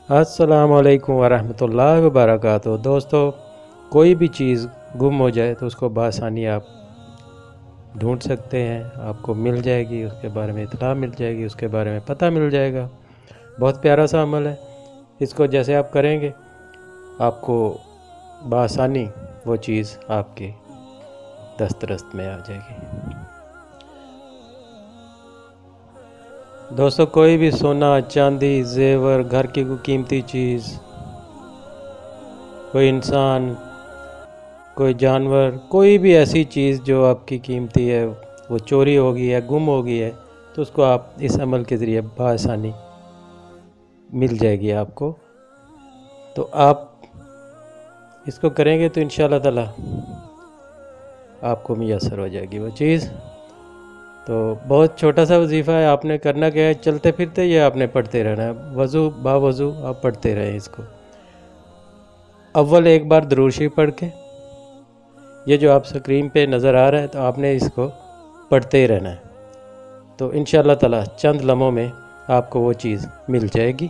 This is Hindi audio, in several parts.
अस्सलाम वालेकुम वरहमतुल्लाहि वबरकातुहू। दोस्तों, कोई भी चीज़ गुम हो जाए तो उसको बआसानी आप ढूंढ सकते हैं, आपको मिल जाएगी, उसके बारे में इत्तला मिल जाएगी, उसके बारे में पता मिल जाएगा। बहुत प्यारा सा अमल है। इसको जैसे आप करेंगे आपको बआसानी वो चीज़ आपके दस्तरस में आ जाएगी। दोस्तों, कोई भी सोना, चांदी, जेवर, घर की कोई कीमती चीज़, कोई इंसान, कोई जानवर, कोई भी ऐसी चीज़ जो आपकी कीमती है, वो चोरी हो गई है, गुम हो गई है, तो उसको आप इस अमल के ज़रिए बआसानी मिल जाएगी आपको। तो आप इसको करेंगे तो इंशाअल्लाह ताला आपको मुयस्सर हो जाएगी वो चीज़। तो बहुत छोटा सा वजीफ़ा है। आपने करना क्या है, चलते फिरते ये आपने पढ़ते रहना है, वज़ू बावज़ू आप पढ़ते रहें इसको। अव्वल एक बार दुरूद शरीफ पढ़ के, ये जो आप स्क्रीन पे नज़र आ रहा है, तो आपने इसको पढ़ते ही रहना है। तो इंशाअल्लाह ताला चंद लम्हों में आपको वो चीज़ मिल जाएगी,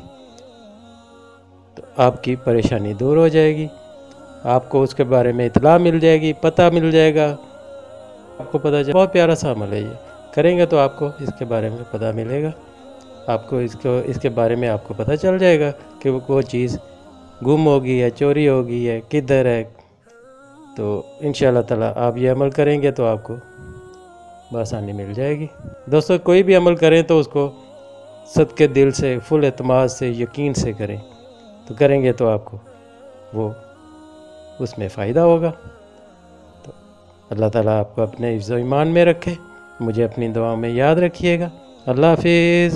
तो आपकी परेशानी दूर हो जाएगी, आपको उसके बारे में इत्तला मिल जाएगी, पता मिल जाएगा, आपको पता चल। बहुत प्यारा सा अमल है, ये करेंगे तो आपको इसके बारे में पता मिलेगा, आपको इसके बारे में आपको पता चल जाएगा कि वो चीज़ गुम हो गई है, चोरी हो गई है, किधर है। तो इंशाअल्लाह ताला आप ये अमल करेंगे तो आपको बआसानी मिल जाएगी। दोस्तों, कोई भी अमल करें तो उसको सदके दिल से, फुल एतमाद से, यकीन से करें। तो करेंगे तो आपको वो उसमें फ़ायदा होगा। तो अल्लाह ताला आपको अपने हिफ्ज़ व ईमान में रखे। मुझे अपनी दुआओं में याद रखिएगा। अल्लाह हाफिज़।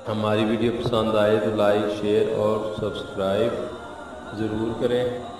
हमारी वीडियो पसंद आए तो लाइक, शेयर और सब्सक्राइब ज़रूर करें।